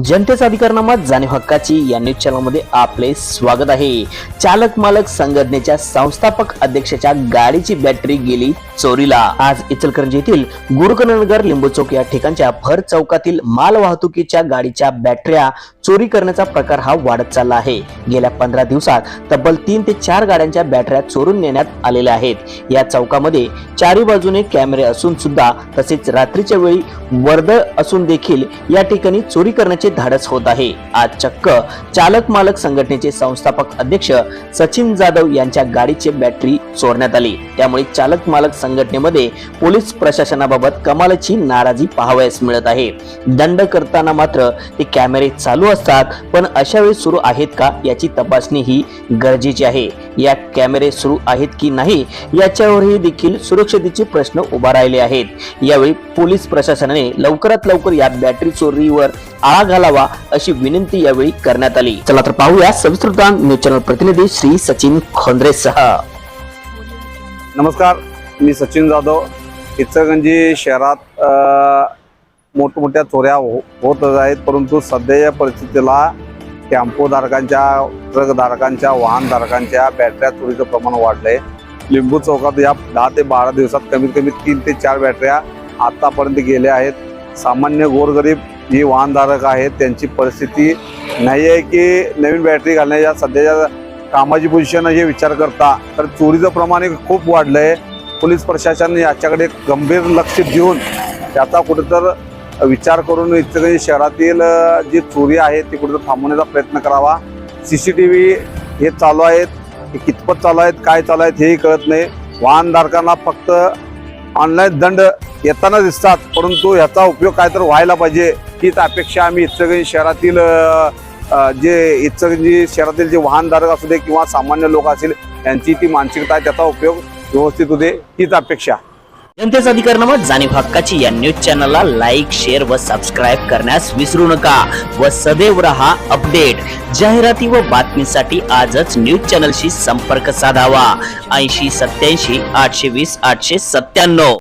जनतेचा अधिकारनामा जाणीव हक्काची या न्यूज चॅनलमध्ये आपले स्वागत आहे। चालक मालक संघटनेच्या संस्थापक अध्यक्षाच्या गाडीची बॅटरी गेली चोरीला। आज इचलकरंजी येथील गुरुकनगर लिंबू चौक या ठिकाणच्या भर चौकातील माल वाहतुकीच्या गाडीच्या बॅटऱ्या चोरी करण्याचा प्रकार हा वाढत चालला आहे। गेल्या 15 दिवसात तब्बल 3 ते 4 गाड्यांच्या बॅटऱ्या चोरून नेण्यात आलेल्या आहेत। या चौकामध्ये चारी बाजूने कॅमेरे असून सुद्धा तसेच रात्रीच्या वेळी वर्दळ असून देखील या ठिकाणी चोरी करण्याचे धाडस होत आहे। आज चक्क चालक मालक संघटनेचे संस्थापक अध्यक्ष सचिन जाधव यांच्या गाडीची बॅटरी चोरण्यात आली। त्यामुळे चालक मालक संघटनेमध्ये पोलीस प्रशासनाबाबत कमालीची नाराजी पाहावयास मिळत आहे। दंड करताना मात्र ते कॅमेरे चालू असतात, पण अशा वेळी सुरू आहेत का याची तपासणी ही गरजेची आहे। या कॅमेरे सुरू आहेत की नाही याच्यावरही देखील सुरक्षतेचे प्रश्न उभा राहिले आहेत। यावेळी पोलीस प्रशासनाने लवकरात लवकर या बॅटरी चोरीवर आळा घालावा अशी विनंती यावेळी करण्यात आली। चला तर पाहूया सविस्तर न्यूज चॅनल प्रतिनिधी श्री सचिन खोंद्रेसह। नमस्कार, मी सचिन जाधव। इचलकरंजी शहरात मोठमोठ्या चोऱ्या होत आहेत, परंतु सध्याच्या परिस्थितीला टेम्पोधारकांच्या, ट्रकधारकांच्या, वाहनधारकांच्या बॅटऱ्या चोरीचं प्रमाण वाढलंय। लिंबू चौकात या 10 ते 12 दिवसात कमीत कमी 3 ते 4 बॅटऱ्या आतापर्यंत गेल्या आहेत। सामान्य गोरगरीब जी वाहनधारक आहेत त्यांची परिस्थिती नाही आहे की नवीन बॅटरी घालण्याच्या सध्याच्या कामाची पोझिशन हे विचार करता तर चोरीचं प्रमाण खूप वाढलंय। पोलीस प्रशासनाने याच्याकडे गंभीर लक्ष देऊन त्याचा कुठेतर विचार करून इचलकरंजी शहरातील जी चोरी आहे ती कुठेतर थांबवण्याचा प्रयत्न करावा। CCTV हे चालू आहेत, हे कितपत चालू आहेत, काय चालू आहेत हेही कळत नाही। वाहनधारकांना फक्त ऑनलाईन दंड येताना दिसतात, परंतु याचा उपयोग काय तर व्हायला पाहिजे हीच अपेक्षा आम्ही इचलकरंजी शहरातील इचलकरंजी शहरातील जे वाहनधारक असू दे किंवा सामान्य लोक असतील यांची ती मानसिकता आहे, त्याचा उपयोग व्यवस्थित होते हीच अपेक्षा। जनतेचा अधिकारनामा जाणीव हक्काची या न्यूज चॅनलला लाईक, शेअर व सबस्क्राईब करण्यास विसरू नका व सदैव रहा अपडेट। जाहिराती व बातमीसाठी आजच न्यूज चॅनलशी संपर्क साधावा। 80 87 820 897।